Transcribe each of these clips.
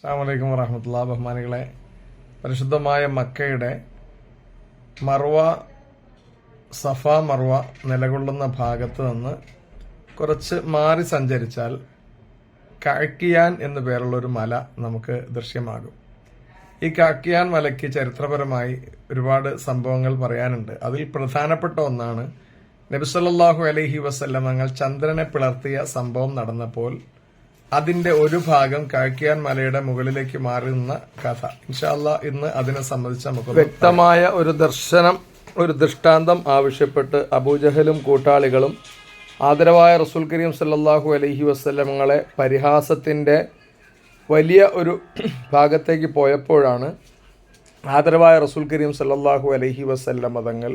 അസ്സലാമു അലൈക്കും വറഹ്മത്തുള്ളാഹി. ബഹുമാനികളെ, പരിശുദ്ധമായ മക്കയുടെ സഫ മർവ നിലകൊള്ളുന്ന ഭാഗത്ത് നിന്ന് കുറച്ച് മാറി സഞ്ചരിച്ചാൽ കാക്കിയാൻ എന്നു പേരുള്ളൊരു മല നമുക്ക് ദൃശ്യമാകും. ഈ കാക്കിയാൻ മലയ്ക്ക് ചരിത്രപരമായി ഒരുപാട് സംഭവങ്ങൾ പറയാനുണ്ട്. അതിൽ പ്രധാനപ്പെട്ട ഒന്നാണ് നബി സല്ലല്ലാഹു അലൈഹി വസല്ലം തങ്ങൾ ചന്ദ്രനെ പിളർത്തിയ സംഭവം നടന്നപ്പോൾ അതിന്റെ ഒരു ഭാഗം കാക്കിയാൻ മലയുടെ മുകളിലേക്ക് മാറി നിന്ന കഥ. ഇൻഷാ അല്ലാഹ് ഇന്ന് അതിനെ സംബന്ധിച്ച് നമുക്ക് വ്യക്തമായ ഒരു ദൃഷ്ടാന്തം ആവശ്യപ്പെട്ട് അബൂജഹലും കൂട്ടാളികളും ആദരവായ റസൂൽ കരീം സല്ലല്ലാഹു അലൈഹി വസല്ലമകളെ പരിഹാസത്തിന്റെ വലിയ ഒരു ഭാഗത്തേക്ക് പോയപ്പോഴാണ് ആദരവായ റസൂൽ കരീം സല്ലല്ലാഹു അലൈഹി വസല്ലമ തങ്ങൾ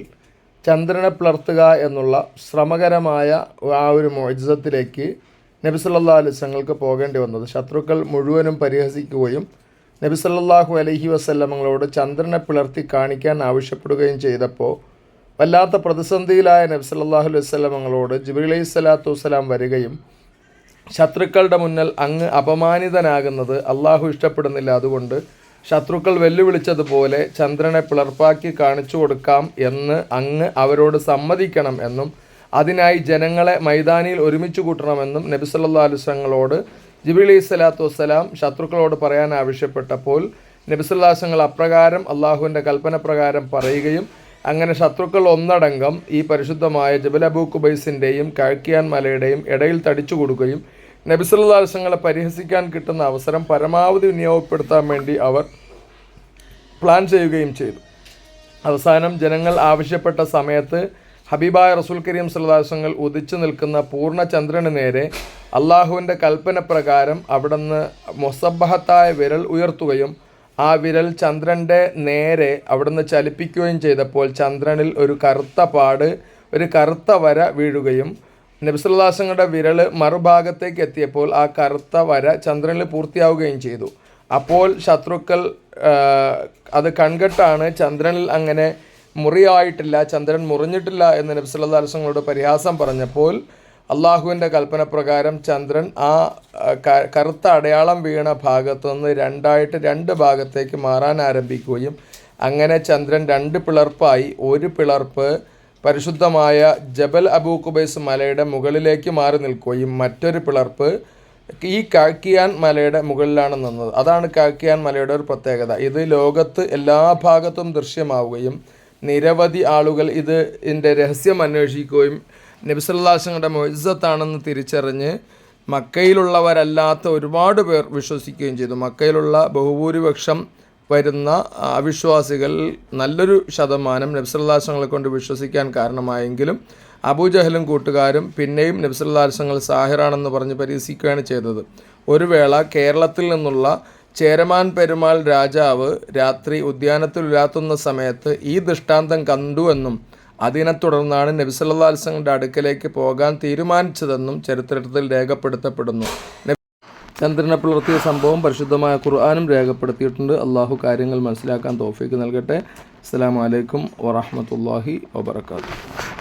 ചന്ദ്രനെ പിളർത്തുക എന്നുള്ള ശ്രമകരമായ ആ ഒരു മുഅ്ജിസത്തിലേക്ക് നബി സല്ലല്ലാഹു അലൈഹി വസല്ലമക്ക് പോകേണ്ടി വന്നത്. ശത്രുക്കൾ മുഴുവനും പരിഹസിക്കുകയും നബി സല്ലല്ലാഹു അലൈഹി വസല്ലമകളോട് ചന്ദ്രനെ പിളർത്തി കാണിക്കാൻ ആവശ്യപ്പെടുകയും ചെയ്തപ്പോൾ വല്ലാത്ത പ്രതിസന്ധിയിലായ നബി സല്ലല്ലാഹു അലൈഹി വസല്ലമകളോട് ജിബ്രീൽ അലൈഹിസ്സലാത്തു വസ്സലാം വരികയും ശത്രുക്കളുടെ മുന്നിൽ അങ്ങ് അപമാനിതനാകുന്നത് അള്ളാഹു ഇഷ്ടപ്പെടുന്നില്ല, അതുകൊണ്ട് ശത്രുക്കൾ വെല്ലുവിളിച്ചതുപോലെ ചന്ദ്രനെ പിളർപ്പാക്കി കാണിച്ചു കൊടുക്കാം എന്ന് അങ്ങ് അവരോട് സമ്മതിക്കണം എന്നും അതിനായി ജനങ്ങളെ മൈതാനിയിൽ ഒരുമിച്ച് കൂട്ടണമെന്നും നബി സല്ലല്ലാഹു അലൈഹി വസല്ലമയോട് ജിബ്രീൽ അലൈഹിസ്സലാത്തു വസ്സലാം ശത്രുക്കളോട് പറയാൻ ആവശ്യപ്പെട്ടപ്പോൾ നബി സല്ലല്ലാഹു അലൈഹി വസല്ലം അപ്രകാരം അള്ളാഹുവിൻ്റെ കൽപ്പന പ്രകാരം പറയുകയും അങ്ങനെ ശത്രുക്കൾ ഒന്നടങ്കം ഈ പരിശുദ്ധമായ ജബൽ അബൂ ഖുബൈസിൻ്റെയും കാക്കിയാൻ മലയുടെയും ഇടയിൽ തടിച്ചു കൊടുക്കുകയും നബി സല്ലല്ലാഹു അലൈഹി വസല്ലമയെ പരിഹസിക്കാൻ കിട്ടുന്ന അവസരം പരമാവധി വിനിയോഗപ്പെടുത്താൻ വേണ്ടി അവർ പ്ലാൻ ചെയ്യുകയും ചെയ്തു. അവസാനം ജനങ്ങൾ ആവശ്യപ്പെട്ട സമയത്ത് ഹബീബായ റസൂൽ കരീം സല്ലല്ലാഹു അലൈഹി വസല്ലം ഉദിച്ചു നിൽക്കുന്ന പൂർണ്ണ ചന്ദ്രന് നേരെ അള്ളാഹുവിൻ്റെ കൽപ്പന പ്രകാരം അവിടുന്ന് മുസബ്ബഹത്തായ വിരൽ ഉയർത്തുകയും ആ വിരൽ ചന്ദ്രൻ്റെ നേരെ അവിടുന്ന് ചലിപ്പിക്കുകയും ചെയ്തപ്പോൾ ചന്ദ്രനിൽ ഒരു കറുത്ത വര വീഴുകയും നബി സല്ലല്ലാഹു അലൈഹി വസല്ലമയുടെ വിരൽ മറുഭാഗത്തേക്ക് എത്തിയപ്പോൾ ആ കറുത്ത വര ചന്ദ്രനിൽ പൂർത്തിയാവുകയും ചെയ്തു. അപ്പോൾ ശത്രുക്കൾ അത് കൺകെട്ടാണ് ചന്ദ്രനിൽ അങ്ങനെ മുറിയായിട്ടില്ല, ചന്ദ്രൻ മുറിഞ്ഞിട്ടില്ല എന്ന് നബി സല്ലല്ലാഹു അലൈഹി വസല്ലമയോട് പരിഹാസം പറഞ്ഞപ്പോൾ അള്ളാഹുവിൻ്റെ കൽപ്പന പ്രകാരം ചന്ദ്രൻ ആ കറുത്ത അടയാളം വീണ ഭാഗത്തു നിന്ന് രണ്ട് ഭാഗത്തേക്ക് മാറാൻ ആരംഭിക്കുകയും അങ്ങനെ ചന്ദ്രൻ രണ്ട് പിളർപ്പായി ഒരു പിളർപ്പ് പരിശുദ്ധമായ ജബൽ അബൂ ഖുബൈസ് മലയുടെ മുകളിലേക്ക് മാറി നിൽക്കുകയും മറ്റൊരു പിളർപ്പ് ഈ കാക്കിയാൻ മലയുടെ മുകളിലാണ് നിന്നത്. അതാണ് കാക്കിയാൻ മലയുടെ ഒരു പ്രത്യേകത. ഇത് ലോകത്ത് എല്ലാ ഭാഗത്തും ദൃശ്യമാവുകയും നിരവധി ആളുകൾ ഇതിൻ്റെ രഹസ്യം അന്വേഷിക്കുകയും നബി സല്ലല്ലാഹു അലൈഹി വസല്ലമയുടെ മുഅ്ജിസത്താണെന്ന് തിരിച്ചറിഞ്ഞ് മക്കയിലുള്ളവരല്ലാത്ത ഒരുപാട് പേർ വിശ്വസിക്കുകയും ചെയ്തു. മക്കയിലുള്ള ബഹുഭൂരിപക്ഷം വരുന്ന അവിശ്വാസികൾ നല്ലൊരു ശതമാനം നബി സല്ലല്ലാഹു അലൈഹി വസല്ലമയെ കൊണ്ട് വിശ്വസിക്കാൻ കാരണമായെങ്കിലും അബൂജഹലും കൂട്ടുകാരും പിന്നെയും നബി സല്ലല്ലാഹു അലൈഹി വസല്ലം സാഹിറാണെന്ന് പറഞ്ഞ് പരിഹസിക്കുകയാണ് ചെയ്തത്. ഒരു വേള കേരളത്തിൽ നിന്നുള്ള ചേരമാൻ പെരുമാൾ രാജാവ് രാത്രി ഉദ്യാനത്തിൽ ഉലാത്തുന്ന സമയത്ത് ഈ ദൃഷ്ടാന്തം കണ്ടുവെന്നും അതിനെ തുടർന്നാണ് നബി സല്ലല്ലാഹു അലൈഹി വസല്ലമയുടെ അടുക്കലേക്ക് പോകാൻ തീരുമാനിച്ചതെന്നും ചരിത്രത്തിൽ രേഖപ്പെടുത്തപ്പെടുന്നു. ചന്ദ്രനെ പിളർത്തിയ സംഭവം പരിശുദ്ധമായ ഖുർആനും രേഖപ്പെടുത്തിയിട്ടുണ്ട്. അള്ളാഹു കാര്യങ്ങൾ മനസ്സിലാക്കാൻ തൗഫീക്ക് നൽകട്ടെ. അസ്സലാമു അലൈക്കും വറഹ്മത്തുള്ളാഹി വബറകാതുഹു.